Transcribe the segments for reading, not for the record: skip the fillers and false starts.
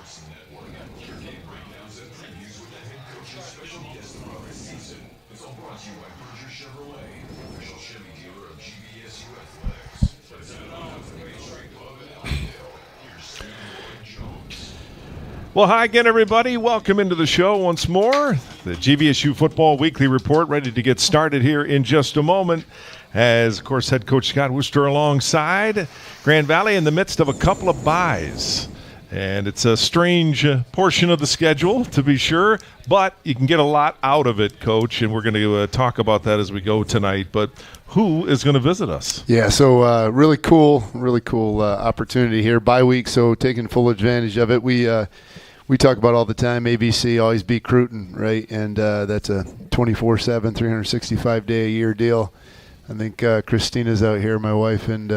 Sports Network. Your game breakdowns and previews with the head coach's special guest throughout the season. It's all brought to you by Berger Chevrolet, official Chevy dealer of GVSU Athletics. Let's head on out to the Main Street Club in Allendale. Here's Steve Lloyd Jones. Well, hi again, everybody. Welcome into the show once more. The GVSU Football Weekly Report ready to get started here in just a moment. As, of course, head coach Scott Wooster alongside Grand Valley in the midst of a couple of byes. And it's a strange portion of the schedule, to be sure, but you can get a lot out of it, Coach, and we're going to talk about that as we go tonight. But who is going to visit us? Yeah, so really cool opportunity here. Bye week, so taking full advantage of it. We talk about all the time, ABC, always beat Cruton, right? And that's a 24/7, 365-day-a-year deal. I think Christina's out here, my wife, and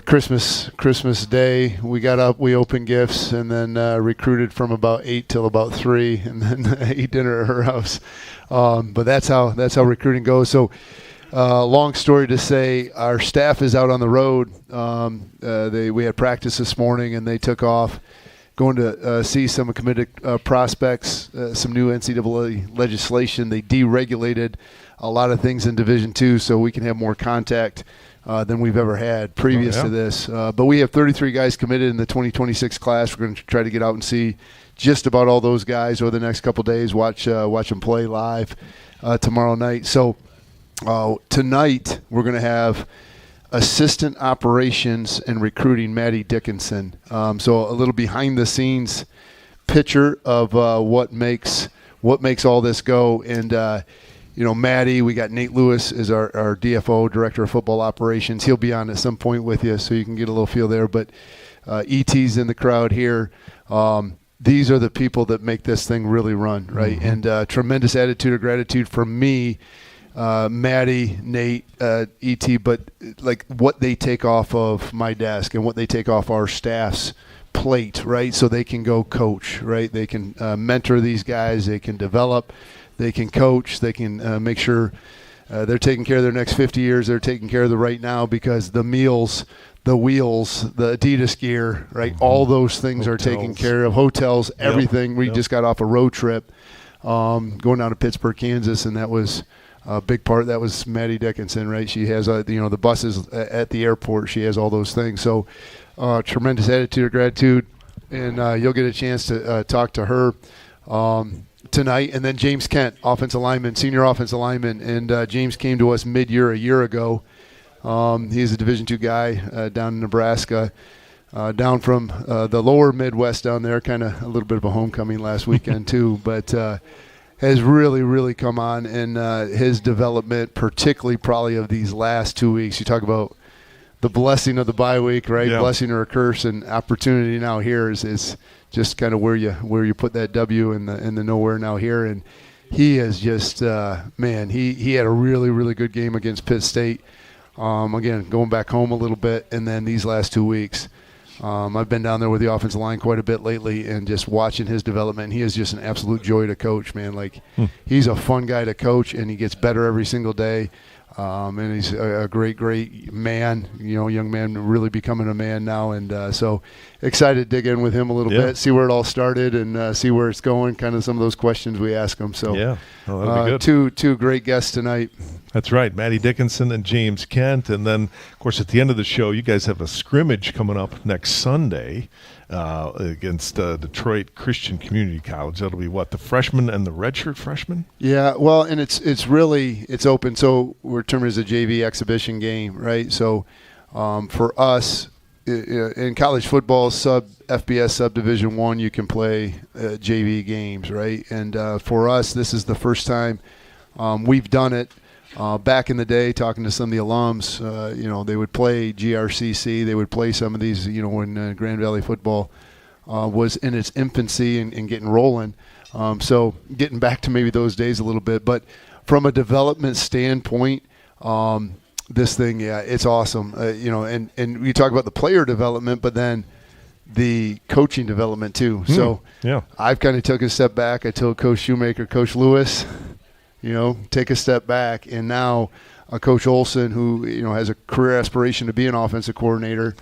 Christmas Day, we got up, we opened gifts, and then recruited from about 8 till about 3, and then ate dinner at her house. But that's how recruiting goes. So long story to say, our staff is out on the road. We had practice this morning, and they took off, going to see some committed prospects, some new NCAA legislation. They deregulated a lot of things in Division II so we can have more contact than we've ever had previous to this. But we have 33 guys committed in the 2026 class. We're going to try to get out and see just about all those guys over the next couple of days, watch them play live tomorrow night. So tonight we're going to have Assistant Operations and Recruiting Maddie Dickinson. So a little behind-the-scenes picture of what makes all this go. And Maddie, we got Nate Lewis is our DFO, Director of Football Operations. He'll be on at some point with you, so you can get a little feel there. But ET's in the crowd here. These are the people that make this thing really run, right? Mm-hmm. And tremendous attitude of gratitude from me, Maddie, Nate, ET, but like what they take off of my desk and what they take off our staff's plate, right? So they can go coach, right? They can mentor these guys. They can develop. They can coach. They can make sure they're taking care of their next 50 years. They're taking care of the right now, because the meals, the wheels, the Adidas gear, right? Mm-hmm. All those things are taken care of. Hotels, everything. We just got off a road trip going down to Pittsburgh, Kansas, and that was a big part. That was Maddie Dickinson, right? She has the buses at the airport. She has all those things. So tremendous attitude of gratitude, and you'll get a chance to talk to her tonight. And then James Kent, senior offensive lineman, and James came to us mid-year a year ago. He's a Division II guy down in Nebraska, down from the lower Midwest down there, kind of a little bit of a homecoming last weekend too, but has really, really come on, and his development, particularly probably of these last 2 weeks. You talk about the blessing of the bye week, right? Yeah. Blessing or a curse, and opportunity now here is just kind of where you put that W in the nowhere now here. And he is just he had a really, really good game against Pitt State. Again, going back home a little bit, and then these last 2 weeks. I've been down there with the offensive line quite a bit lately, and just watching his development. He is just an absolute joy to coach, man. Like, he's a fun guy to coach, and he gets better every single day. And he's a great, great man, young man, really becoming a man now. And so excited to dig in with him a little bit, see where it all started, and see where it's going, kind of some of those questions we ask him. So that'll be good. Two great guests tonight. That's right, Maddie Dickinson and James Kent. And then, of course, at the end of the show, you guys have a scrimmage coming up next Sunday against Detroit Christian Community College. That'll be what, the freshmen and the redshirt freshmen? Yeah, well, and it's open. So we're termed as a JV exhibition game, right? So for us, in college football, FBS Subdivision 1, you can play JV games, right? And for us, this is the first time we've done it. Back in the day, talking to some of the alums, they would play GRCC. They would play some of these, when Grand Valley football was in its infancy and getting rolling. So getting back to maybe those days a little bit. But from a development standpoint, this thing, it's awesome. And you talk about the player development, but then the coaching development too. So I've kind of took a step back. I told Coach Shoemaker, Coach Lewis, take a step back. And now Coach Olson, who has a career aspiration to be an offensive coordinator,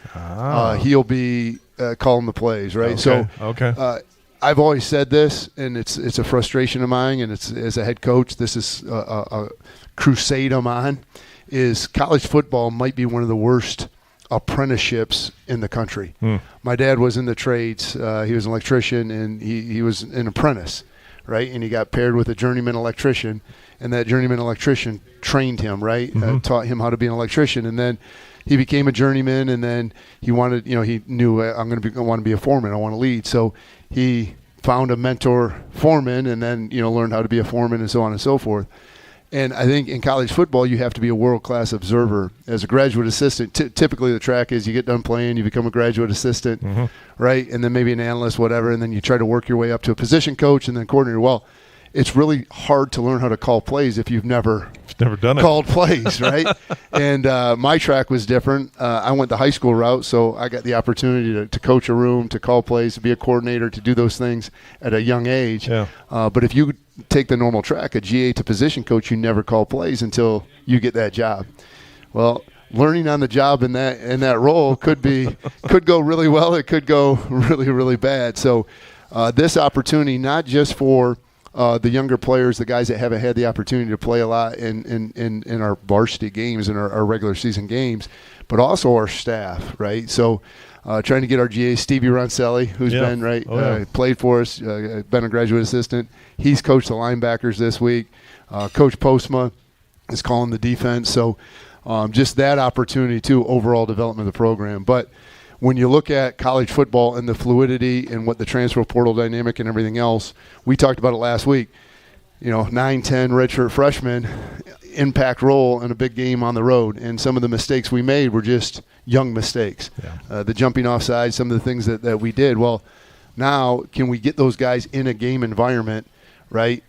he'll be calling the plays, right? Okay. I've always said this, and it's a frustration of mine, and it's as a head coach, this is a crusade I'm on, is college football might be one of the worst apprenticeships in the country. My dad was in the trades. He was an electrician, and he was an apprentice, right? And he got paired with a journeyman electrician, and that journeyman electrician trained him, right? Taught him how to be an electrician, and then he became a journeyman, and then he wanted, he knew I want to be a foreman. I want to lead. So he found a mentor foreman, and then, learned how to be a foreman and so on and so forth. And I think in college football, you have to be a world-class observer. As a graduate assistant, typically the track is you get done playing, you become a graduate assistant, right? And then maybe an analyst, whatever, and then you try to work your way up to a position coach and then coordinator. Well, it's really hard to learn how to call plays if you've never done it. Called plays, right? And my track was different. I went the high school route, so I got the opportunity to coach a room, to call plays, to be a coordinator, to do those things at a young age. Yeah. But if you take the normal track, a GA to position coach, you never call plays until you get that job. Well, learning on the job in that role could go really well. It could go really, really bad. So this opportunity, not just for the younger players, the guys that haven't had the opportunity to play a lot in our varsity games and our regular season games, but also our staff, right? So trying to get our GA, Stevie Roncelli, who's been, played for us, been a graduate assistant. He's coached the linebackers this week. Coach Postma is calling the defense. So just that opportunity, too, overall development of the program. But when you look at college football and the fluidity and what the transfer portal dynamic and everything else, we talked about it last week. 9, 10 redshirt freshmen, impact role in a big game on the road. And some of the mistakes we made were just young mistakes. Yeah. The jumping offside, some of the things that we did. Well, now can we get those guys in a game environment, right?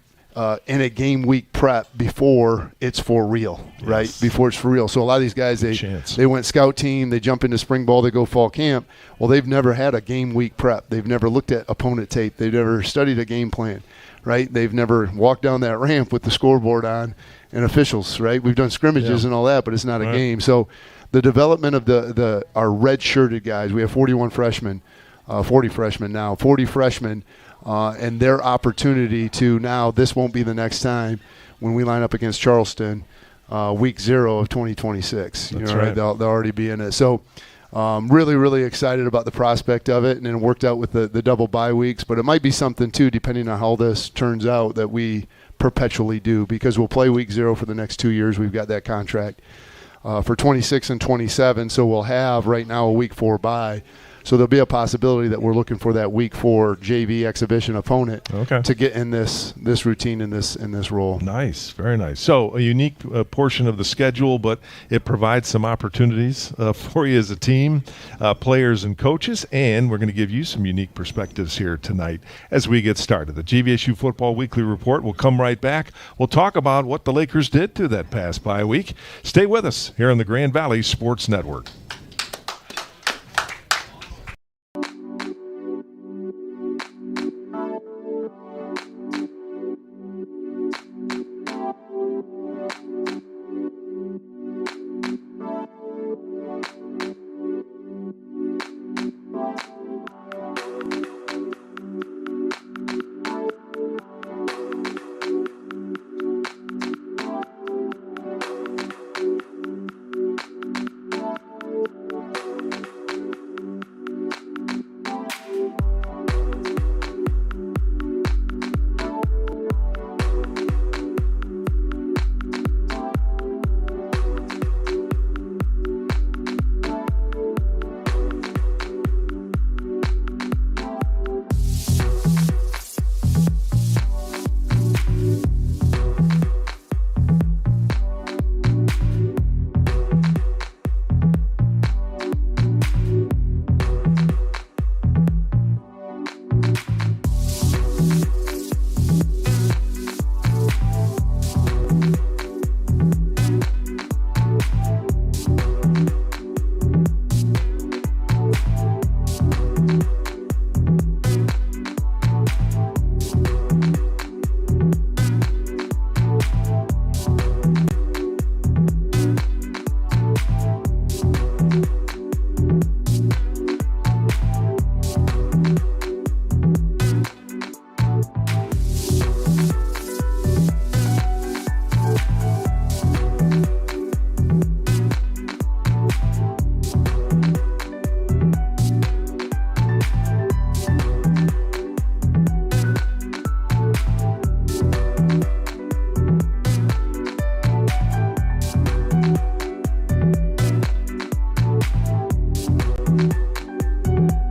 In a game week prep before it's for real, right? Before it's for real. So a lot of these guys, they went scout team, they jump into spring ball, they go fall camp. Well, they've never had a game week prep. They've never looked at opponent tape. They've never studied a game plan, right? They've never walked down that ramp with the scoreboard on and officials, right? We've done scrimmages and all that, but it's not a game. So the development of our red-shirted guys, we have 41 freshmen, 40 freshmen now, 40 freshmen, and their opportunity to now, this won't be the next time when we line up against Charleston, week 0 of 2026. Right? They'll already be in it. So really, really excited about the prospect of it, and it worked out with the double bye weeks. But it might be something, too, depending on how this turns out, that we perpetually do, because we'll play week 0 for the next 2 years. We've got that contract for 26 and 27, so we'll have right now a week 4 bye. So there'll be a possibility that we're looking for that week 4 JV exhibition opponent to get in this routine, in this role. Nice, very nice. So a unique portion of the schedule, but it provides some opportunities for you as a team, players and coaches, and we're going to give you some unique perspectives here tonight as we get started. The GVSU Football Weekly Report will come right back. We'll talk about what the Lakers did to that past bye week. Stay with us here on the Grand Valley Sports Network.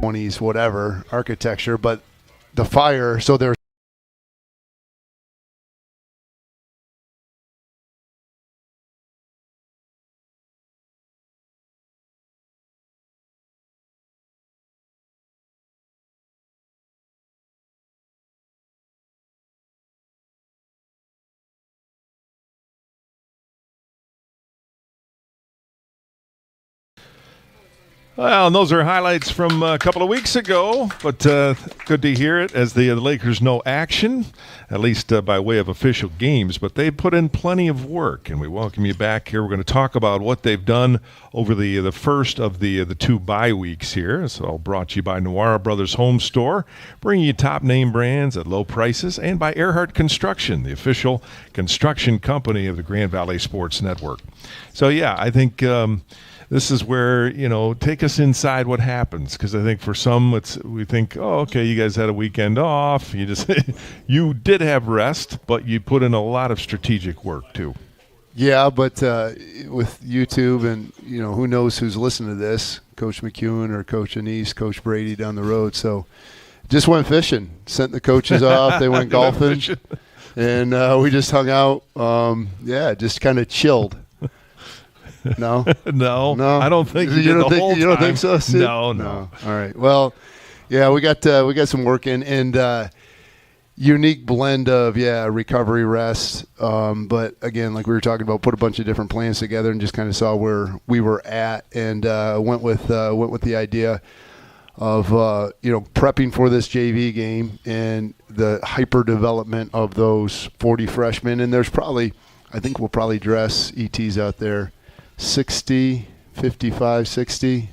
20s, whatever, architecture, but the fire, so there's Well, and those are highlights from a couple of weeks ago, but good to hear it as the Lakers know action, at least by way of official games. But they put in plenty of work, and we welcome you back here. We're going to talk about what they've done over the first of the 2 bye weeks here. It's all brought to you by Noara Brothers Home Store, bringing you top name brands at low prices, and by Earhart Construction, the official construction company of the Grand Valley Sports Network. So, yeah, I think this is where, take us inside what happens, because I think for some we think, oh, okay, you guys had a weekend off. You did have rest, but you put in a lot of strategic work too. Yeah, but with YouTube and, who knows who's listening to this, Coach McEwen or Coach Anise, Coach Brady down the road. So just went fishing, sent the coaches off. They went golfing, and we just hung out. Just kind of chilled. No, no, I don't think you don't think so, Sid? No. All right. Well, yeah, we got some work in, and unique blend of recovery, rest. But again, like we were talking about, put a bunch of different plans together and just kind of saw where we were at, and went with the idea of prepping for this JV game and the hyper development of those 40 freshmen. And there's I think we'll probably dress ETs out there 60, 55, 60,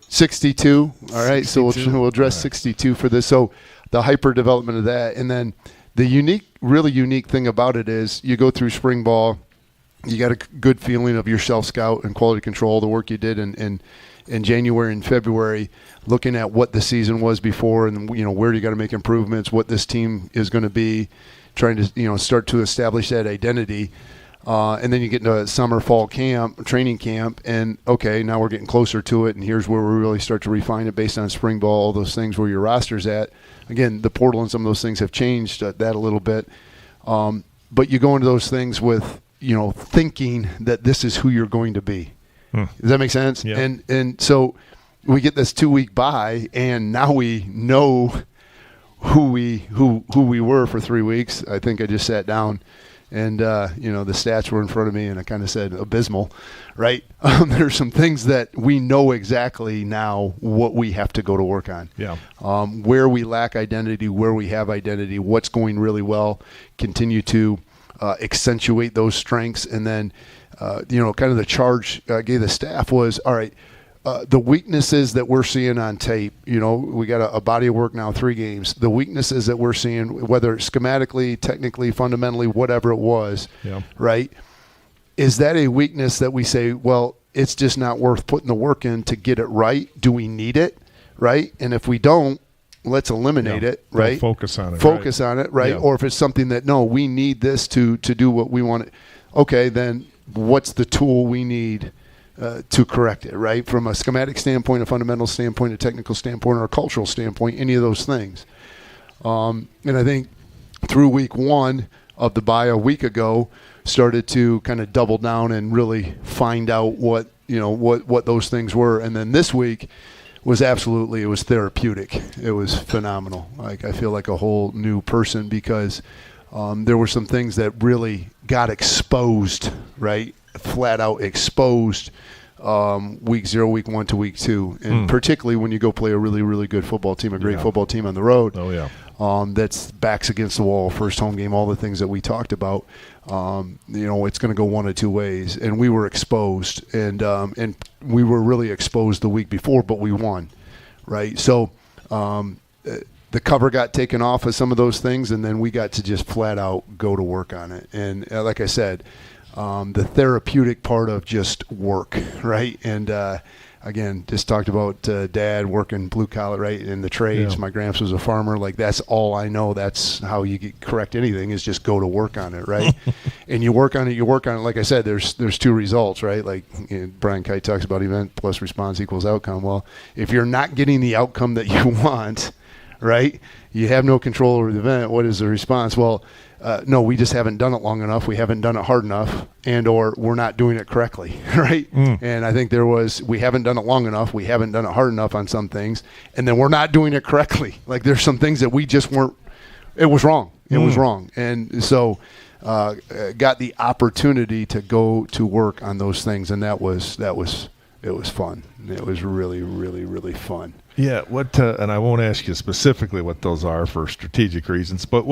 62. All right, 62. So we'll address 62 for this. So the hyper development of that, and then the really unique thing about it is you go through spring ball, you got a good feeling of your self-scout and quality control, the work you did in January and February, looking at what the season was before, and where you got to make improvements, what this team is going to be, trying to start to establish that identity. And then you get into summer, fall camp, training camp, and okay, now we're getting closer to it, and here's where we really start to refine it based on spring ball, all those things where your roster's at. Again, the portal and some of those things have changed that a little bit. But you go into those things with, thinking that this is who you're going to be. Does that make sense? Yeah. And so we get this 2-week bye, and now we know who we were for 3 weeks. I think I just sat down. And, the stats were in front of me, and I kind of said abysmal, right? There's some things that we know exactly now what we have to go to work on. Yeah. Where we lack identity, where we have identity, what's going really well, continue to accentuate those strengths. And then, kind of the charge I gave the staff was, all right, the weaknesses that we're seeing on tape, we got a body of work now, 3 games. The weaknesses that we're seeing, whether it's schematically, technically, fundamentally, whatever it was, right? Is that a weakness that we say, well, it's just not worth putting the work in to get it right? Do we need it, right? And if we don't, let's eliminate it, right? Don't focus on it. Focus on it, right? Yeah. Or if it's something that, no, we need this to do what we want. Okay, then what's the tool we need to correct it, right? From a schematic standpoint, a fundamental standpoint, a technical standpoint, or a cultural standpoint, any of those things. And I think through week 1 of the bye a week ago, started to kind of double down and really find out what those things were. And then this week was it was therapeutic. It was phenomenal. Like, I feel like a whole new person because there were some things that really got exposed, right? Flat out exposed week 0, week 1 to week 2, and particularly when you go play a really, really good football team, a great football team on the road. Oh yeah. That's backs against the wall, first home game, all the things that we talked about. It's going to go one of 2 ways, and we were exposed, and we were really exposed the week before, but we won, right? So the cover got taken off of some of those things, and then we got to just flat out go to work on it. And like I said, the therapeutic part of just work, right? And I again, just talked about dad working blue collar, right, in the trades. Yeah. My gramps was a farmer. Like, that's all I know. That's how you correct anything, is just go to work on it, right? And you work on it. Like I said, there's two results, right? Like, Brian Kite talks about event plus response equals outcome. Well, if you're not getting the outcome that you want, right, you have no control over the event. What is the response? Well, no, we just haven't done it long enough. We haven't done it hard enough, and or we're not doing it correctly, right? And I think we haven't done it long enough. We haven't done it hard enough on some things, and then we're not doing it correctly. Like, there's some things that we just weren't. It was wrong. It was wrong, and so got the opportunity to go to work on those things, and it was fun. It was really, really, really fun. Yeah. What? And I won't ask you specifically what those are for strategic reasons, but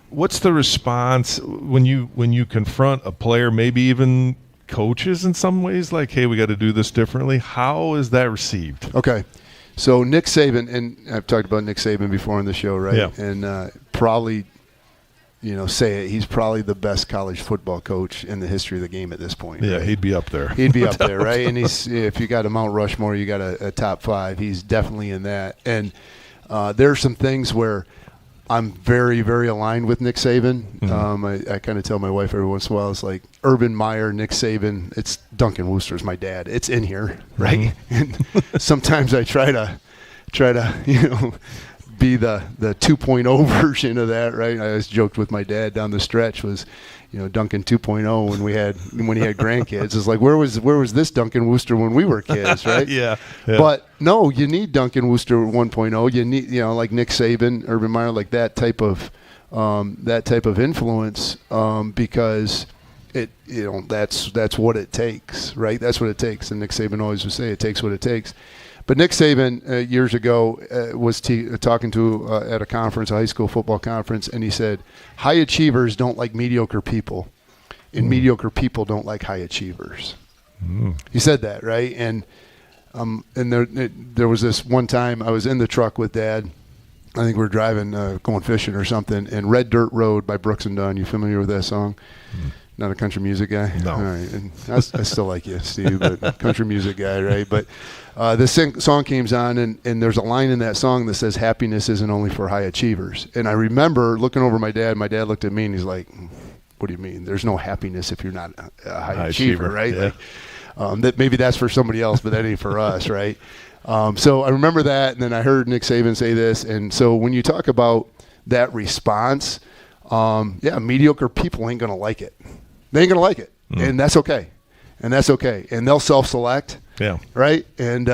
what's the response when you confront a player, maybe even coaches in some ways, like, hey, we got to do this differently? How is that received? Okay. So Nick Saban, and I've talked about Nick Saban before on the show, right? Yeah. And probably, say it, he's probably the best college football coach in the history of the game at this point. Yeah, right? he'd be up there. He'd be up there, right? And if you got a Mount Rushmore, you got a top 5. He's definitely in that. And there are some things where I'm very, very aligned with Nick Saban. I kind of tell my wife every once in a while, it's like Urban Meyer, Nick Saban, it's Duncan Wooster's my dad. It's in here, right? And sometimes I try to be the 2.0 version of that, right? I always joked with my dad down the stretch was, Duncan 2.0 when he had grandkids. It's like, where was this Duncan Wooster when we were kids, right? Yeah. But no, you need Duncan Wooster 1.0. You need, like Nick Saban, Urban Meyer, like that type of influence, because it, that's what it takes, right? That's what it takes. And Nick Saban always would say, it takes what it takes. But Nick Saban years ago was talking to at a conference, a high school football conference, and he said, high achievers don't like mediocre people, and mediocre people don't like high achievers. He said that, right? And there was this one time I was in the truck with Dad. I think we were driving, going fishing or something, and Red Dirt Road by Brooks and Dunn. You familiar with that song? Not a country music guy? No. All right. And I still like you, Steve, but country music guy, right? But this song came on, and there's a line in that song that says, happiness isn't only for high achievers. And I remember looking over my dad. My dad looked at me, and he's like, what do you mean? There's no happiness if you're not a high achiever, right? Yeah. Like, maybe that's for somebody else, but that ain't for us, right? So I remember that, and then I heard Nick Saban say this. And so when you talk about that response, mediocre people ain't going to like it. They ain't going to like it, and that's okay. And they'll self-select, right? And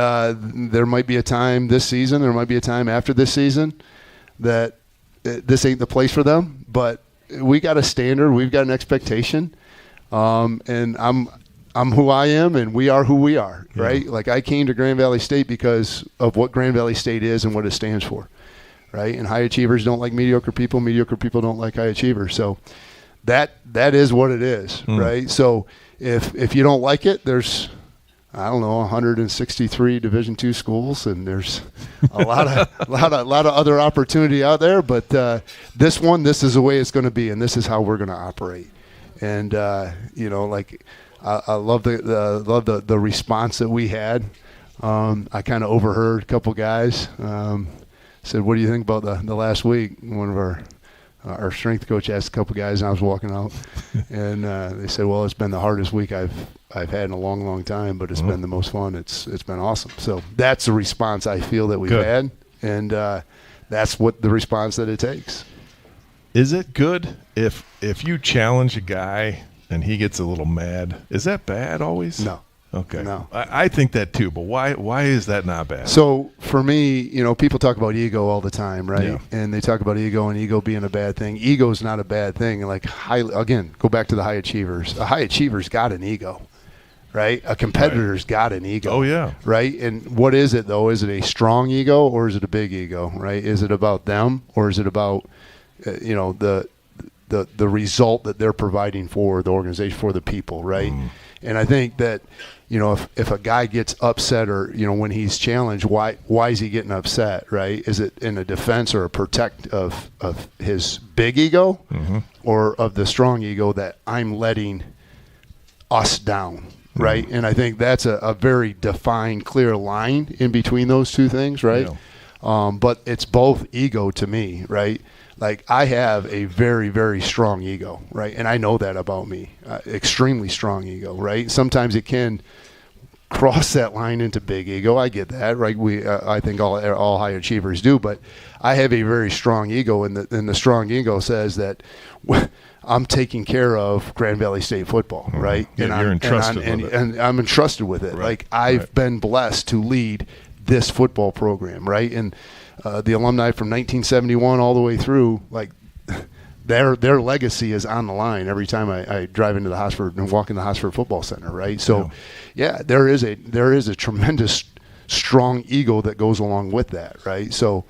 there might be a time this season, there might be a time after this season that this ain't the place for them. But we got a standard, we've got an expectation, and I'm who I am, and we are who we are, right? Like, I came to Grand Valley State because of what Grand Valley State is and what it stands for, right? And high achievers don't like mediocre people don't like high achievers. So that is what it is, right? So if you don't like it, there's, I don't know, 163 Division II schools, and there's a lot of other opportunity out there. But this is the way it's going to be, and this is how we're going to operate. And like, I love the response that we had. I kind of overheard a couple guys said, "What do you think about the last week?" One of our strength coach asked a couple guys, and I was walking out, and they said, "Well, it's been the hardest week I've had in a long, long time, but it's been the most fun. It's been awesome." So that's the response I feel that we've had, and that's what the response that it takes. Is it good if you challenge a guy and he gets a little mad? Is that bad always? No. Okay. No. I think that too, but why is that not bad? So for me, people talk about ego all the time, right? Yeah. And they talk about ego and ego being a bad thing. Ego is not a bad thing. Like, again, go back to the high achievers. A high achiever's got an ego, right? A competitor's got an ego. Oh, yeah. Right? And what is it, though? Is it a strong ego or is it a big ego, right? Is it about them or is it about, the result that they're providing for the organization, for the people, right? And I think that, if a guy gets upset or, when he's challenged, why is he getting upset, right? Is it in a defense or a protect of his big ego or of the strong ego that I'm letting us down, right? And I think that's a very defined, clear line in between those two things, right? But it's both ego to me, right? Like, I have a very, very strong ego, right? And I know that about me, extremely strong ego, right? Sometimes it can cross that line into big ego. I get that, right? I think all high achievers do, but I have a very strong ego, and the strong ego says that I'm taking care of Grand Valley State football, right? Yeah, and you're entrusted with it. And I'm entrusted with it. Right. Like, I've been blessed to lead this football program, right? And the alumni from 1971 all the way through, like, their legacy is on the line every time I drive into the Hosford and walk in the Hosford Football Center, right? So, yeah, there is a tremendous strong ego that goes along with that, right? So,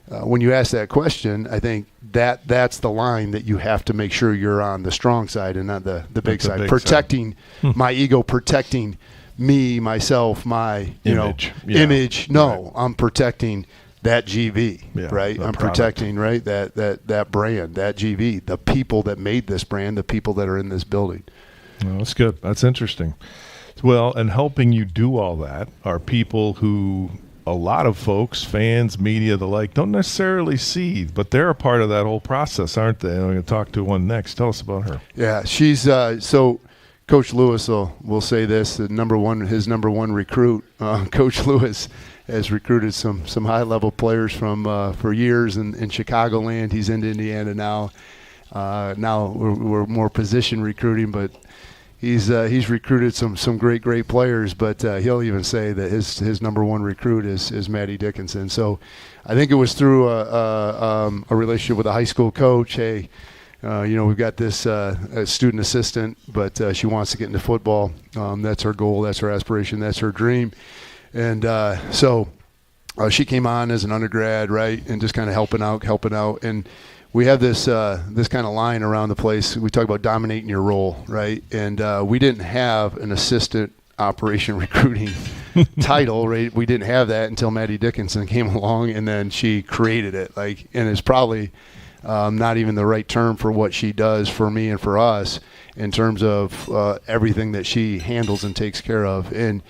when you ask that question, I think that's the line that you have to make sure you're on the strong side and not the big side. Protecting my ego, protecting me, myself, my image. No, I'm protecting that GV, right? I'm protecting, right, that brand, that GV, the people that made this brand, the people that are in this building. Well, that's good. That's interesting. Well, and helping you do all that are people who a lot of folks, fans, media, the like, don't necessarily see, but they're a part of that whole process, aren't they? And I'm going to talk to one next. Tell us about her. Yeah, she's so Coach Lewis will say this: his number one recruit, Coach Lewis, has recruited some high-level players for years in Chicagoland. He's in Indiana now. Now we're more position recruiting, but he's recruited some great players. But he'll even say that his number one recruit is Maddie Dickinson. So I think it was through a relationship with a high school coach. Hey, we've got this student assistant, but she wants to get into football. That's her goal. That's her aspiration. That's her dream. And so she came on as an undergrad, right, and just kind of helping out. And we have this kind of line around the place. We talk about dominating your role, right? And we didn't have an assistant operation recruiting title, right? We didn't have that until Maddie Dickinson came along, and then she created it. And it's probably not even the right term for what she does for me and for us in terms of everything that she handles and takes care of. And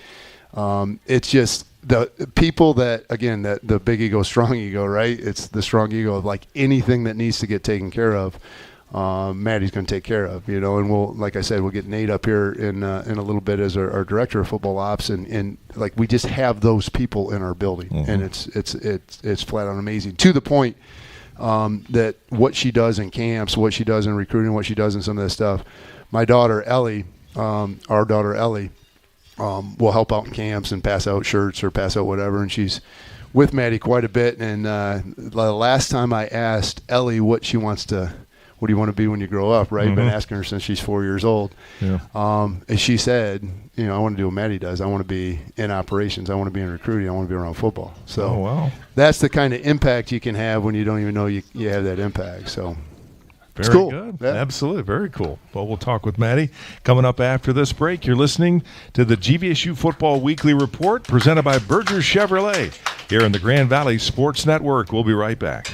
it's just the people that, again, that the big ego, strong ego, right? It's the strong ego of, like, anything that needs to get taken care of, Maddie's going to take care of, and we'll, like I said, we'll get Nate up here in a little bit as our director of football ops. And like, we just have those people in our building, and it's flat out amazing, to the point that what she does in camps, what she does in recruiting, what she does in some of this stuff. My daughter, Ellie, our daughter, Ellie, will help out in camps and pass out shirts or pass out whatever. And she's with Maddie quite a bit. And the last time I asked Ellie what do you want to be when you grow up, right? I've been asking her since she's 4 years old. Yeah. And she said, I want to do what Maddie does. I want to be in operations. I want to be in recruiting. I want to be around football. So that's the kind of impact you can have when you don't even know you have that impact. So very cool. Good. Yeah. Absolutely. Very cool. Well, we'll talk with Maddie coming up after this break. You're listening to the GVSU Football Weekly Report presented by Berger Chevrolet here in the Grand Valley Sports Network. We'll be right back.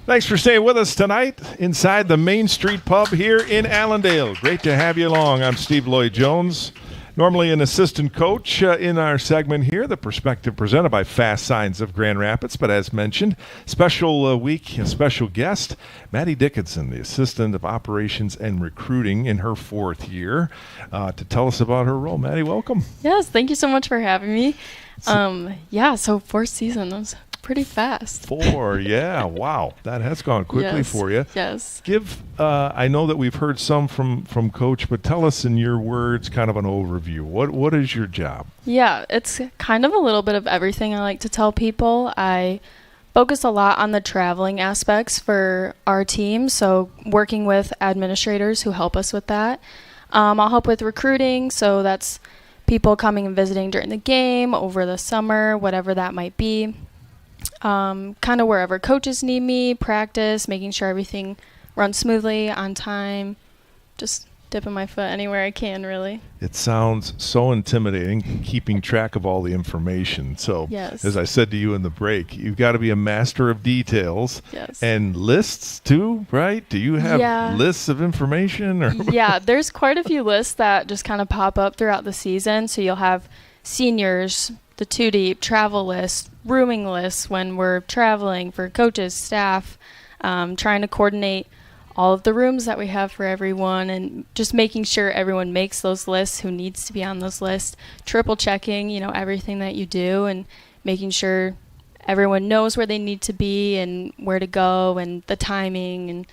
Thanks for staying with us tonight inside the Main Street Pub here in Allendale. Great to have you along. I'm Steve Lloyd-Jones, normally an assistant coach in our segment here, The Perspective presented by Fast Signs of Grand Rapids. But as mentioned, special week, a special guest, Maddie Dickinson, the Assistant of Operations and Recruiting in her 4th year, to tell us about her role. Maddie, welcome. Yes, thank you so much for having me. So 4th season was pretty fast. 4, yeah, wow, that has gone quickly for you. Yes. I know that we've heard some from Coach, but tell us in your words kind of an overview. What is your job? Yeah, it's kind of a little bit of everything I like to tell people. I focus a lot on the traveling aspects for our team, so working with administrators who help us with that. I'll help with recruiting, so that's people coming and visiting during the game, over the summer, whatever that might be. Kind of wherever coaches need me, practice, making sure everything runs smoothly, on time, just dipping my foot anywhere I can, really. It sounds so intimidating, keeping track of all the information. So, yes. As I said to you in the break, you've got to be a master of details. Yes. And lists too, right? Do you have lists of information? Or Yeah, there's quite a few lists that just kind of pop up throughout the season. So you'll have seniors, the 2-deep, travel list, rooming lists when we're traveling for coaches, staff, trying to coordinate all of the rooms that we have for everyone and just making sure everyone makes those lists who needs to be on those lists, triple checking, everything that you do and making sure everyone knows where they need to be and where to go and the timing and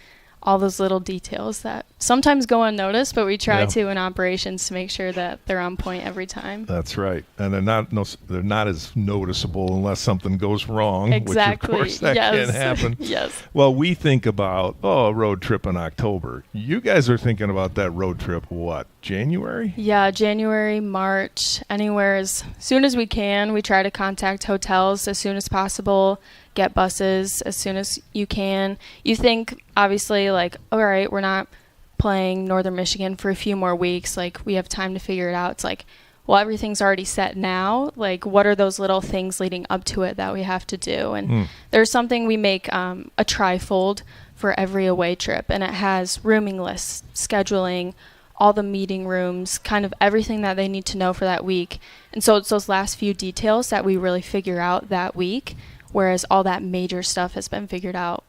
all those little details that sometimes go unnoticed, but we try to in operations to make sure that they're on point every time. That's right. And they're not as noticeable unless something goes wrong, exactly. which of course that can happen. Yes. Well, we think about, a road trip in October. You guys are thinking about that road trip, what, January? Yeah, January, March, anywhere as soon as we can. We try to contact hotels as soon as possible, get buses as soon as you can. You think, obviously, all right, we're not playing Northern Michigan for a few more weeks. We have time to figure it out. It's well, everything's already set now. What are those little things leading up to it that we have to do? And there's something we make a trifold for every away trip, and it has rooming lists, scheduling, all the meeting rooms, kind of everything that they need to know for that week. And so it's those last few details that we really figure out that week, whereas all that major stuff has been figured out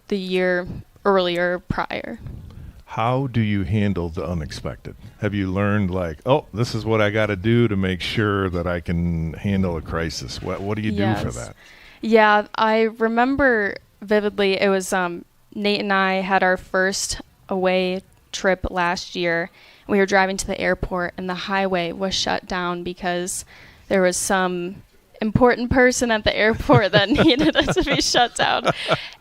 the year earlier prior. How do you handle the unexpected? Have you learned this is what I got to do to make sure that I can handle a crisis? What do you do for that? Yeah, I remember vividly. It was Nate and I had our first away trip last year. We were driving to the airport and the highway was shut down because there was some important person at the airport that needed it to be shut down.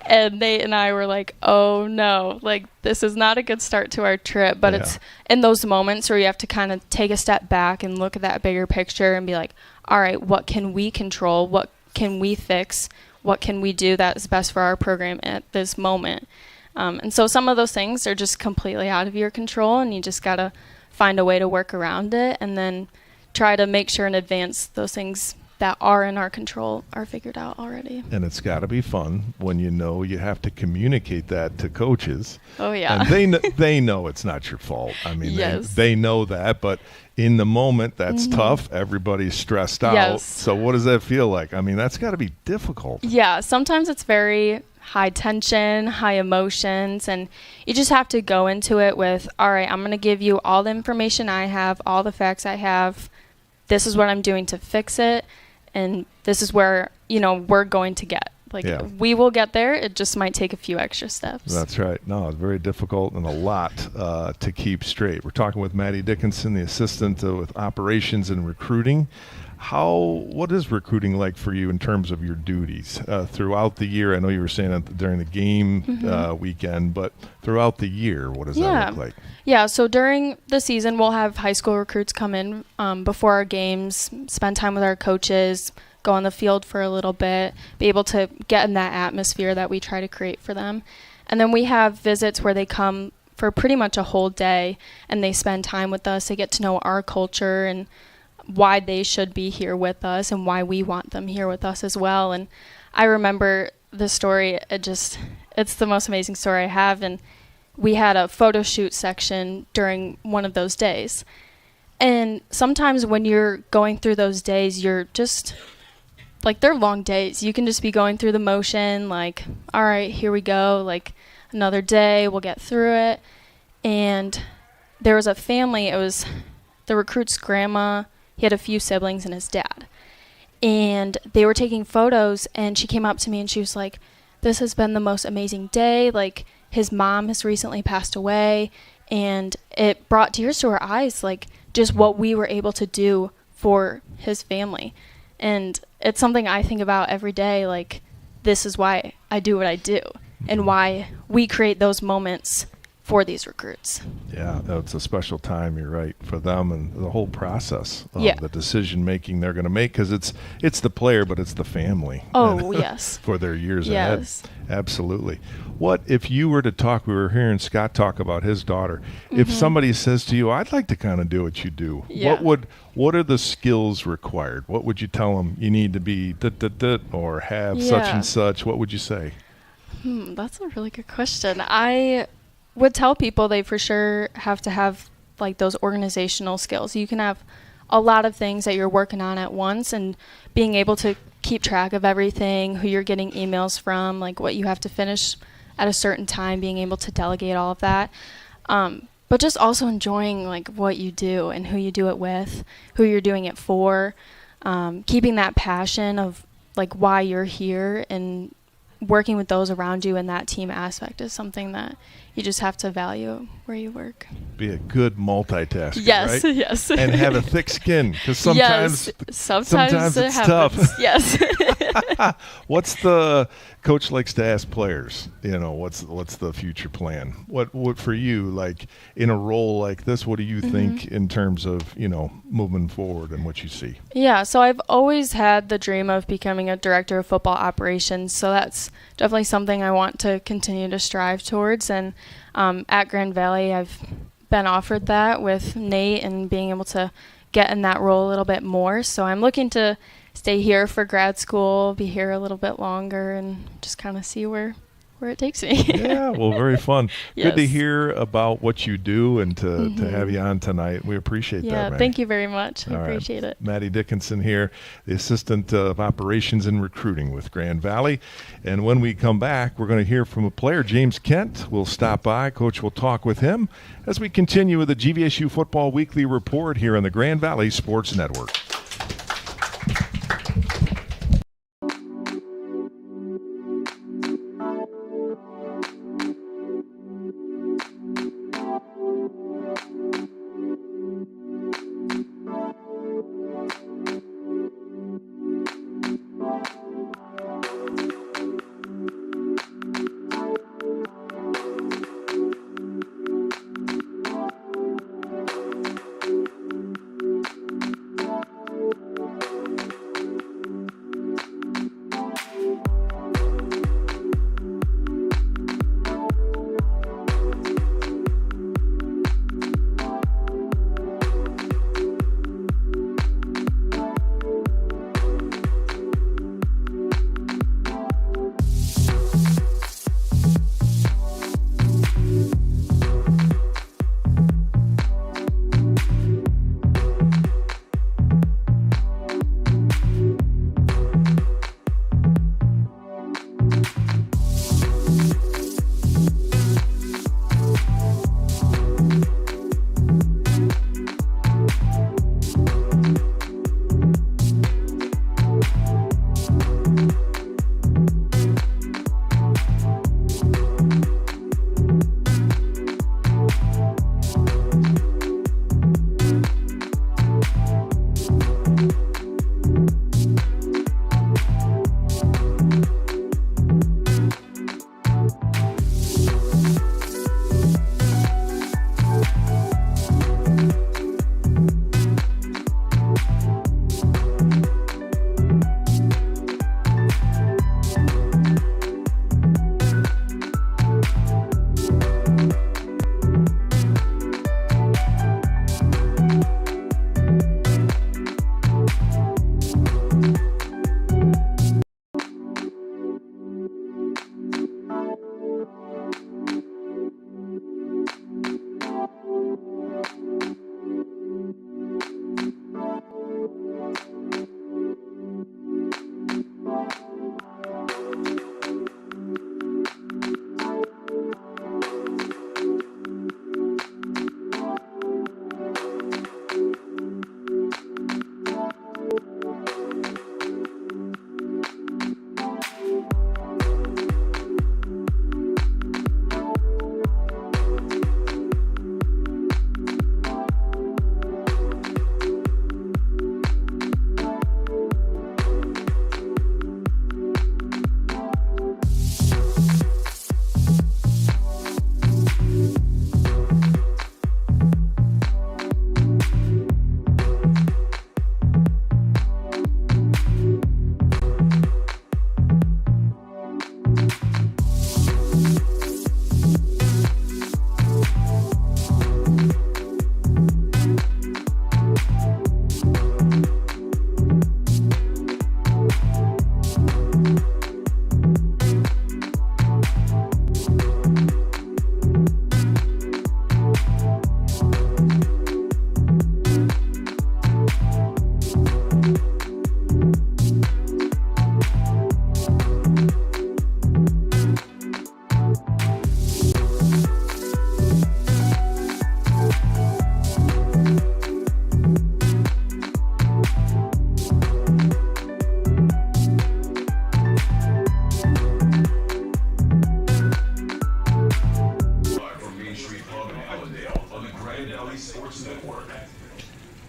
And Nate and I were like, oh no, this is not a good start to our trip. But it's in those moments where you have to kind of take a step back and look at that bigger picture and be like, all right, what can we control? What can we fix? What can we do that's best for our program at this moment? And so some of those things are just completely out of your control, and you just got to find a way to work around it and then try to make sure in advance those things that are in our control are figured out already. And it's got to be fun when you have to communicate that to coaches. Oh, yeah. And they know it's not your fault. I mean, they know that, but in the moment, that's tough. Everybody's stressed out. Yes. So what does that feel like? I mean, that's got to be difficult. Yeah, sometimes it's very high tension, high emotions, and you just have to go into it with, all right, I'm going to give you all the information I have, all the facts I have. This is what I'm doing to fix it, and this is where, we're going to get. We will get there. It just might take a few extra steps. That's right. No, it's very difficult and a lot to keep straight. We're talking with Maddie Dickinson, the assistant with operations and recruiting. What is recruiting like for you in terms of your duties throughout the year? I know you were saying that during the game weekend, but throughout the year, what does that look like? Yeah, so during the season, we'll have high school recruits come in before our games, spend time with our coaches, go on the field for a little bit, be able to get in that atmosphere that we try to create for them. And then we have visits where they come for pretty much a whole day, and they spend time with us. They get to know our culture and why they should be here with us and why we want them here with us as well. And I remember this story. It's the most amazing story I have. And we had a photo shoot section during one of those days. And sometimes when you're going through those days, you're just, like, they're long days. You can just be going through the motion, like, all right, here we go, like, another day, we'll get through it. And there was a family, it was the recruit's grandma, he had a few siblings, and his dad. And they were taking photos, and she came up to me and she was like, this has been the most amazing day, like, his mom has recently passed away, and it brought tears to her eyes, like, just what we were able to do for his family. And it's something I think about every day, like, this is why I do what I do and why we create those moments for these recruits. Yeah, it's a special time, you're right, for them and the whole process of Yeah. the decision making they're going to make, because it's the player, but it's the family. Oh, yes. For their years Yes. ahead. Absolutely. What if you were to talk, we were hearing Scott talk about his daughter, if somebody says to you, I'd like to kind of do what you do, Yeah. what are the skills required? What would you tell them? You need to be or have such Yeah. and such. What would you say? That's a really good question. I would tell people they for sure have to have, like, those organizational skills. You can have a lot of things that you're working on at once, and being able to keep track of everything, who you're getting emails from, like what you have to finish at a certain time, being able to delegate all of that. But just also enjoying, like, what you do and who you do it with, who you're doing it for, keeping that passion of, like, why you're here, and working with those around you, and that team aspect is something that you just have to value where you work. Be a good multitasker, Yes, right? yes. And have a thick skin, because sometimes sometimes it it's happens. tough. Yes. What's the coach likes to ask players? You know, what's the future plan? What for you, like, in a role like this? What do you think in terms of, you know, moving forward and what you see? Yeah, so I've always had the dream of becoming a director of football operations, so that's definitely something I want to continue to strive towards. And at Grand Valley, I've been offered that with Nate and being able to get in that role a little bit more. So I'm looking to stay here for grad school, be here a little bit longer, and just kind of see where it takes me. Yeah, well, very fun. Good to Yes. hear about what you do, and to have you on tonight. We appreciate that, Yeah, man. thank you very much. I All right. appreciate it. Maddie Dickinson here, the Assistant of Operations and Recruiting with Grand Valley. And when we come back, we're going to hear from a player, James Kent. We'll stop by. Coach will talk with him as we continue with the GVSU Football Weekly Report here on the Grand Valley Sports Network.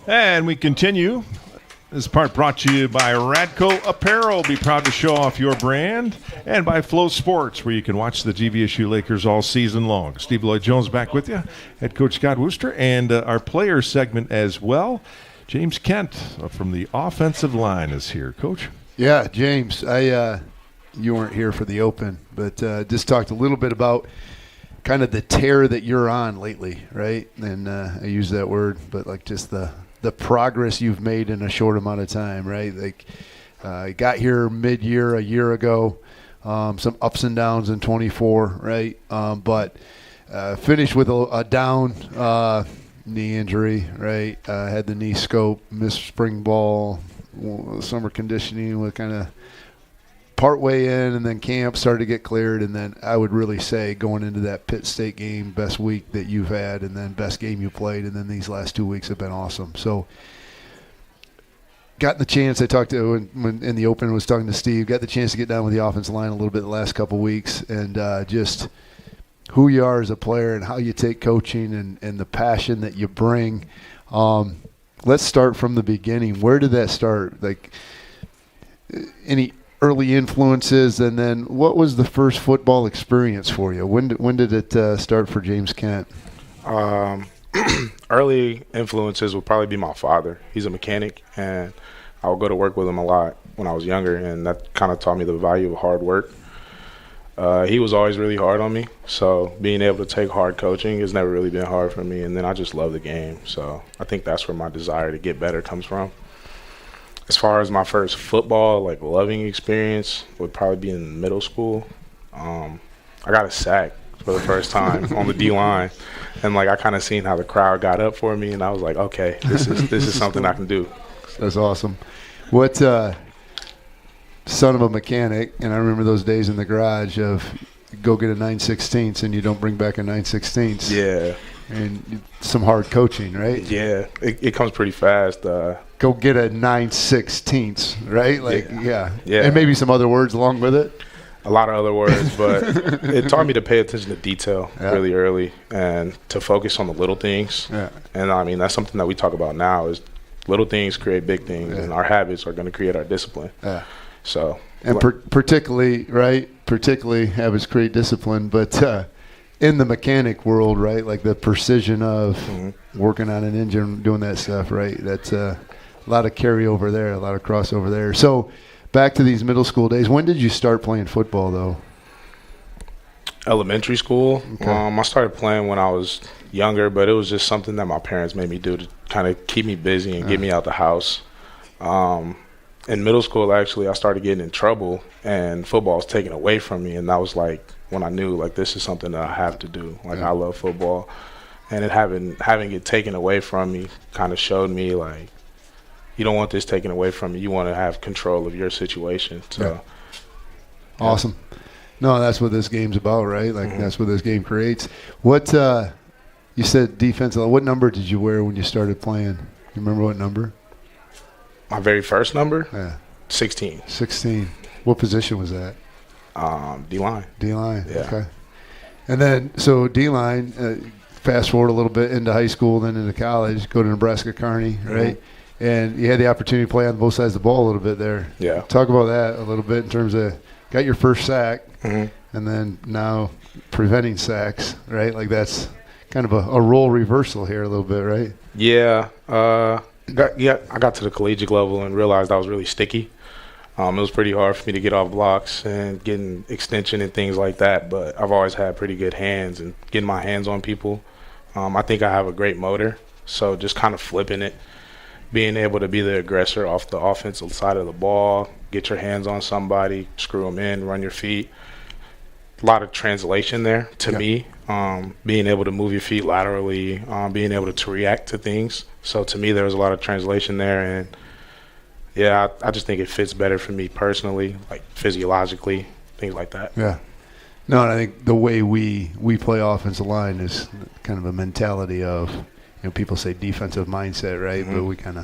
And we continue. This part brought to you by Radco Apparel. Be proud to show off your brand. And by Flow Sports, where you can watch the GVSU Lakers all season long. Steve Lloyd-Jones back with you. Head coach Scott Wooster. And our player segment as well. James Kent from the offensive line is here. Coach? Yeah, James, you weren't here for the open, but just talked a little bit about kind of the tear that you're on lately, right? And I use that word, but like just the progress you've made in a short amount of time, right? Like I got here mid-year a year ago, some ups and downs in 24, right? But finished with a down knee injury, right? Had the knee scope, missed spring ball, summer conditioning with kind of partway in, and then camp started to get cleared, and then I would really say going into that Pitt State game, best week that you've had, and then best game you played, and then these last 2 weeks have been awesome. So got the chance, I talked to, when in the open was talking to Steve, got the chance to get down with the offensive line a little bit the last couple weeks, and just who you are as a player and how you take coaching and the passion that you bring. Let's start from the beginning. Where did that start? Like any early influences, and then what was the first football experience for you? When did it start for James Kent? Early influences would probably be my father. He's a mechanic, and I would go to work with him a lot when I was younger, and that kind of taught me the value of hard work. He was always really hard on me, so being able to take hard coaching has never really been hard for me, and then I just love the game. So I think that's where my desire to get better comes from. As far as my first football, like, loving experience would probably be in middle school. I got a sack for the first time on the D-line, and, like, I kind of seen how the crowd got up for me, and I was like, okay, this is something I can do. That's awesome. What son of a mechanic, and I remember those days in the garage of go get a 9/16 and you don't bring back a 9/16. Yeah. And some hard coaching, right? Yeah, it comes pretty fast. Go get a 9/16, right? Like, yeah. Yeah. And maybe some other words along with it. A lot of other words, but it taught me to pay attention to detail really early and to focus on the little things. Yeah. And, I mean, that's something that we talk about now is little things create big things, and our habits are going to create our discipline. Yeah. So. And particularly, right, habits create discipline, but in the mechanic world, right, like the precision of working on an engine, doing that stuff, right, that's a lot of carryover there, a lot of crossover there. So back to these middle school days. When did you start playing football, though? Elementary school. Okay. I started playing when I was younger, but it was just something that my parents made me do to kind of keep me busy and get me out the house. In middle school, actually, I started getting in trouble, and football was taken away from me, and that was like when I knew, like, this is something that I have to do. Like, I love football, and having it taken away from me kind of showed me, like, you don't want this taken away from you. You want to have control of your situation. So, awesome. No, that's what this game's about, right? Like, that's what this game creates. What you said defensive. What number did you wear when you started playing? You remember what number? My very first number? Yeah. 16. 16. What position was that? D-line. D-line, yeah. Okay. And then, so D-line, fast forward a little bit into high school, then into college, go to Nebraska Kearney, right? And you had the opportunity to play on both sides of the ball a little bit there. Yeah. Talk about that a little bit in terms of got your first sack, and then now preventing sacks, right? Like that's kind of a role reversal here a little bit, right? Yeah. I got to the collegiate level and realized I was really sticky. It was pretty hard for me to get off blocks and getting extension and things like that, but I've always had pretty good hands and getting my hands on people. I think I have a great motor, so just kind of flipping it, being able to be the aggressor off the offensive side of the ball, get your hands on somebody, screw them in, run your feet. A lot of translation there to me, being able to move your feet laterally, being able to react to things. So to me, there was a lot of translation there, and yeah, I just think it fits better for me personally, like physiologically, things like that. Yeah. No, and I think the way we play offensive line is kind of a mentality of, you know, people say defensive mindset, right? But we kind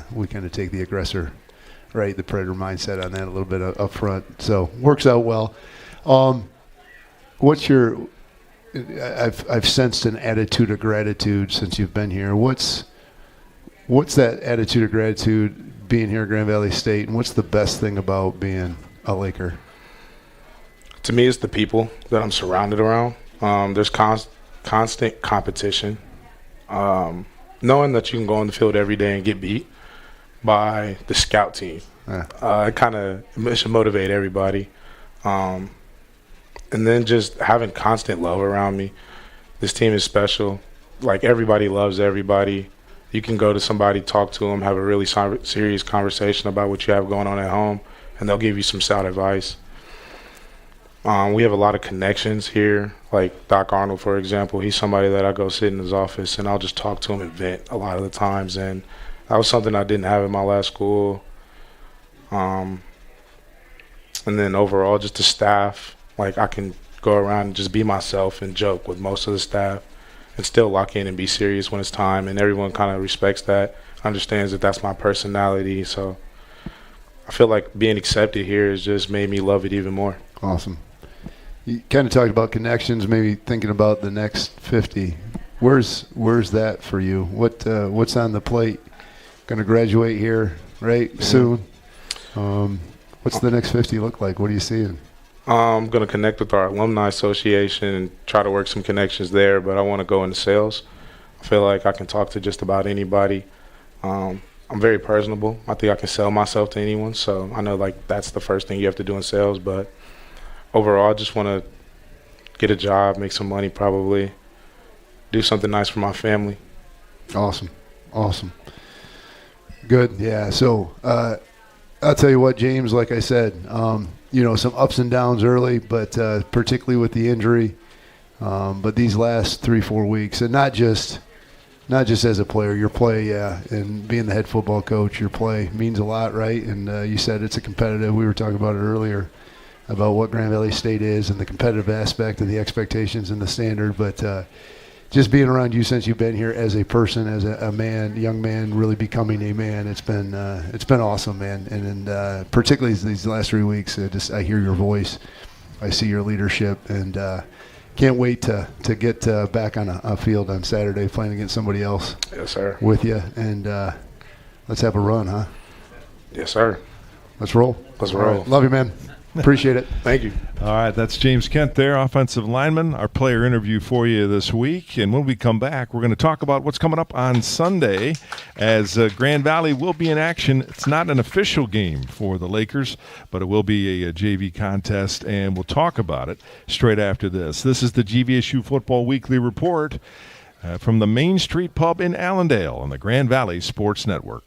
of take the aggressor, right, the predator mindset on that a little bit up front. So works out well. What's your? I've sensed an attitude of gratitude since you've been here. What What's that attitude of gratitude being here at Grand Valley State, and what's the best thing about being a Laker? To me, it's the people that I'm surrounded around. There's constant competition. Knowing that you can go on the field every day and get beat by the scout team, it kind of should motivate everybody. And then just having constant love around me. This team is special. Like, everybody loves everybody. You can go to somebody, talk to them, have a really serious conversation about what you have going on at home, and they'll give you some sound advice. We have a lot of connections here. Like Doc Arnold, for example, he's somebody that I go sit in his office and I'll just talk to him and vent a lot of the times. And that was something I didn't have in my last school. And then overall, just the staff. Like, I can go around and just be myself and joke with most of the staff and still lock in and be serious when it's time. And everyone kind of respects that, understands that that's my personality. So I feel like being accepted here has just made me love it even more. Awesome. You kind of talked about connections, maybe thinking about the next 50. Where's that for you? What's on the plate? Going to graduate here, right, soon. What's the next 50 look like? What are you seeing? I'm going to connect with our alumni association and try to work some connections there, but I want to go into sales. I feel like I can talk to just about anybody. I'm very personable. I think I can sell myself to anyone, so I know, like, that's the first thing you have to do in sales, but overall, I just want to get a job, make some money probably, do something nice for my family. Awesome. Good, yeah. So I'll tell you what, James, like I said, some ups and downs early, but particularly with the injury. But these last 3-4 weeks, and not just as a player, your play, and being the head football coach, your play means a lot, right? And you said it's a competitive. We were talking about it earlier, about what Grand Valley State is and the competitive aspect and the expectations and the standard. But just being around you since you've been here as a person, as a man, young man, really becoming a man, it's been awesome, man. And particularly these last 3 weeks, I hear your voice, I see your leadership, and can't wait to get back on a field on Saturday playing against somebody else. Yes, sir. With you, and let's have a run, huh? Yes, sir. Let's roll. Let's roll. Right. Love you, man. Appreciate it. Thank you. All right, that's James Kent there, offensive lineman, our player interview for you this week. And when we come back, we're going to talk about what's coming up on Sunday as Grand Valley will be in action. It's not an official game for the Lakers, but it will be a JV contest, and we'll talk about it straight after this. This is the GVSU Football Weekly Report from the Main Street Pub in Allendale on the Grand Valley Sports Network.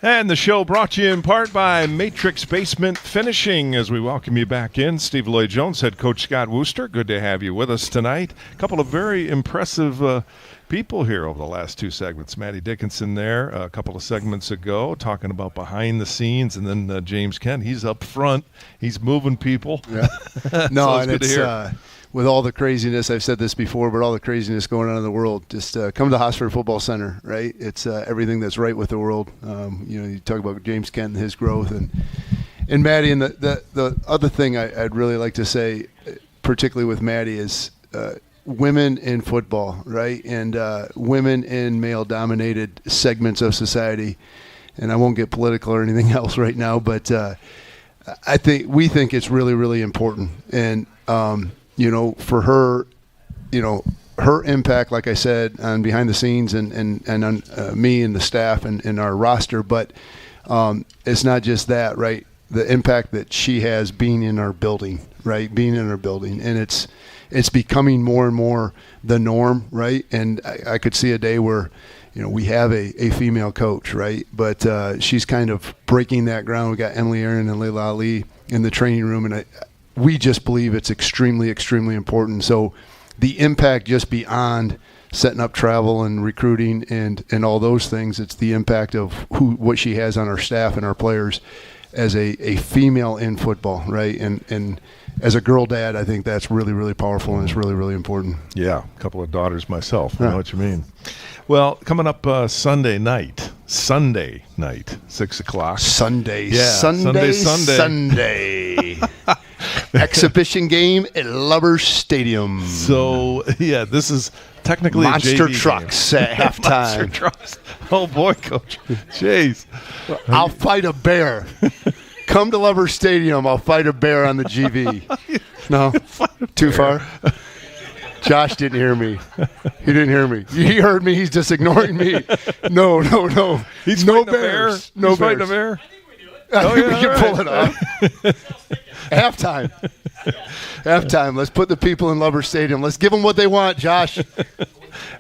And the show brought to you in part by Matrix Basement Finishing. As we welcome you back in, Steve Lloyd-Jones, head coach Scott Wooster. Good to have you with us tonight. A couple of very impressive people here over the last two segments. Maddie Dickinson there a couple of segments ago talking about behind the scenes, and then James Kent, he's up front. He's moving people. Yeah. No, so and it's with all the craziness, I've said this before, but all the craziness going on in the world, just come to Hosford Football Center, right? It's everything that's right with the world. You talk about James Kent and his growth, and Maddie, and the other thing I'd really like to say, particularly with Maddie, is women in football, right? And women in male-dominated segments of society. And I won't get political or anything else right now, but we think it's really, really important. And for her, her impact, like I said, on behind the scenes and on me and the staff and our roster, but it's not just that, right? The impact that she has being in our building, right? Being in our building. And it's becoming more and more the norm, right? And I could see a day where, we have a female coach, right? But she's kind of breaking that ground. We got Emily Aaron and Layla Ali in the training room, and we just believe it's extremely, extremely important. So the impact just beyond setting up travel and recruiting and all those things, it's the impact of what she has on our staff and our players as a female in football, right? And as a girl dad, I think that's really, really powerful, and it's really, really important. Yeah, a couple of daughters myself. I know what you mean. Well, coming up Sunday night, 6 o'clock. Sunday. Exhibition game at Lovers Stadium. So, this is technically Monster a JV trucks game. at halftime. Monster trucks. Oh, boy, Coach. Jeez. I'll fight a bear. Come to Lovers Stadium. I'll fight a bear on the GV. No? Too far? Josh didn't hear me. He didn't hear me. He heard me. He's just ignoring me. No. He's no fighting bears. A bear. No He's bears. fighting a bear. I think we all can right. pull it off. Halftime. Let's put the people in Lovers Stadium. Let's give them what they want, Josh.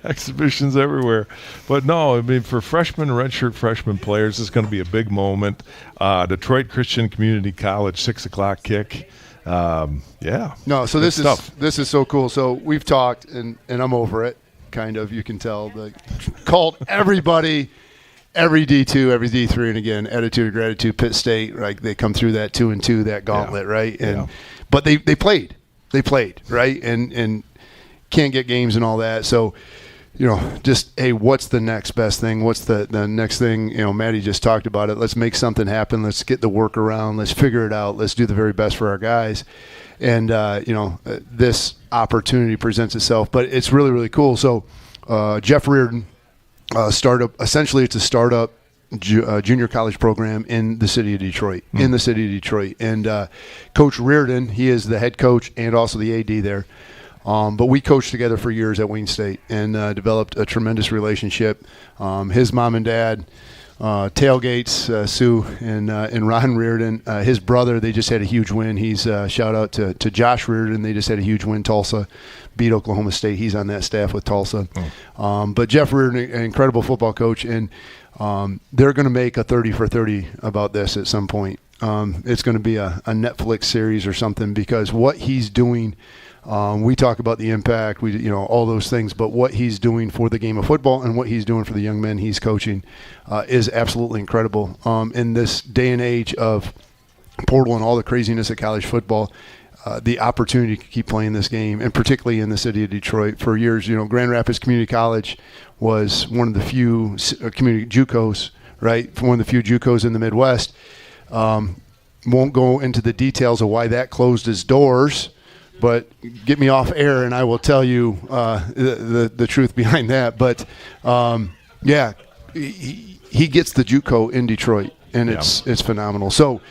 Exhibitions everywhere. But no, I mean, for freshmen, redshirt freshman players, it's going to be a big moment. Detroit Christian Community College, 6 o'clock kick. No, so this is so cool. So we've talked, and I'm over it, kind of. You can tell. Called everybody, every D2, every D3, and again, attitude, gratitude, Pitt State. Like they come through that 2-2, that gauntlet, right? And but they played, right? And can't get games and all that. So just, hey, what's the next best thing? What's the next thing? Maddie just talked about it. Let's make something happen. Let's get the workaround. Let's figure it out. Let's do the very best for our guys. And, this opportunity presents itself. But it's really, really cool. So Jeff Reardon, essentially it's a startup junior college program in the city of Detroit, And Coach Reardon, he is the head coach and also the AD there. But we coached together for years at Wayne State and developed a tremendous relationship. His mom and dad, tailgates, Sue and Ron Reardon. His brother, they just had a huge win. He's shout out to Josh Reardon. They just had a huge win. Tulsa beat Oklahoma State. He's on that staff with Tulsa. But Jeff Reardon, an incredible football coach, and they're going to make a 30 for 30 about this at some point. It's going to be a Netflix series or something, because what he's doing. We talk about the impact, all those things, but what he's doing for the game of football and what he's doing for the young men he's coaching is absolutely incredible. In this day and age of portal and all the craziness of college football, the opportunity to keep playing this game, and particularly in the city of Detroit. For years, Grand Rapids Community College was one of the few community JUCOs, right? One of the few JUCOs in the Midwest. Won't go into the details of why that closed its doors. But get me off air, and I will tell you the truth behind that. But he gets the JUCO in Detroit, and it's phenomenal. So,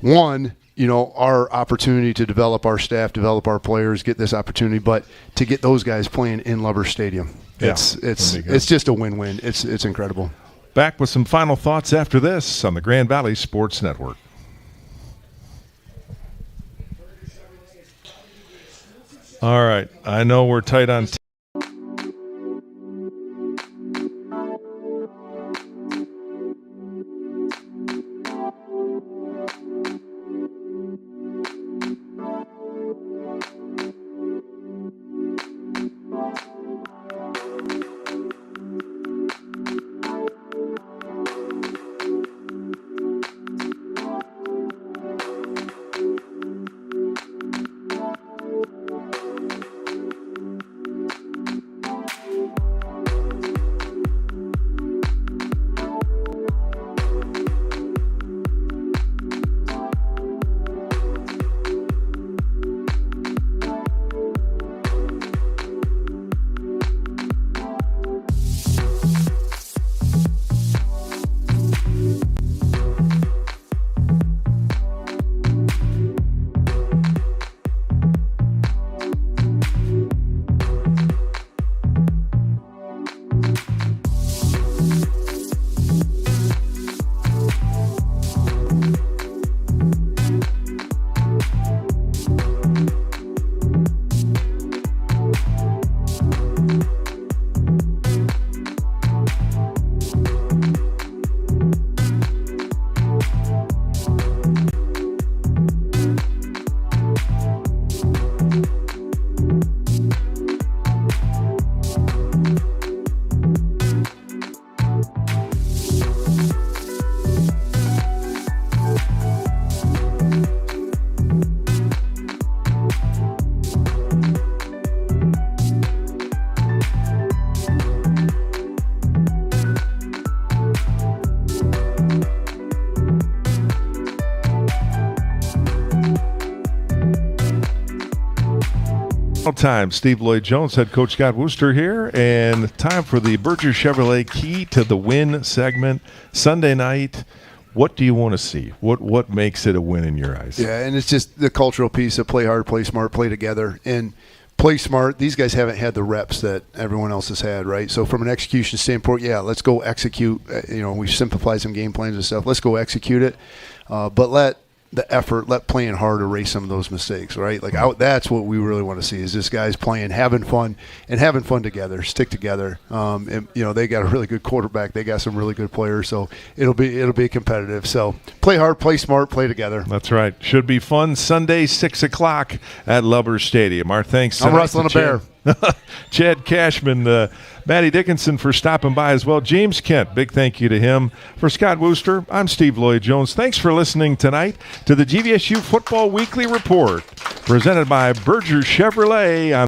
our opportunity to develop our staff, develop our players, get this opportunity, but to get those guys playing in Lovers Stadium, it's just a win-win. It's incredible. Back with some final thoughts after this on the Grand Valley Sports Network. All right. I know we're tight on Time. Steve Lloyd Jones, head coach Scott Wooster here, and time for the Berger Chevrolet Key to the Win segment. Sunday night, what do you want to see? What makes it a win in your eyes? Yeah, and it's just the cultural piece of play hard, play smart, play together. And play smart, these guys haven't had the reps that everyone else has had, right? So from an execution standpoint, yeah, let's go execute. We've simplified some game plans and stuff. Let's go execute it. But let playing hard erase some of those mistakes, right? That's what we really want to see is this guys playing, having fun together, stick together. They got a really good quarterback. They got some really good players, so it'll be competitive. So play hard, play smart, play together. That's right. Should be fun. Sunday, 6 o'clock at Lubbers Stadium. Our thanks. I'm wrestling a bear. Chad Cashman, Matty Dickinson for stopping by as well. James Kent, big thank you to him. For Scott Wooster, I'm Steve Lloyd Jones. Thanks for listening tonight to the GVSU Football Weekly Report, presented by Berger Chevrolet on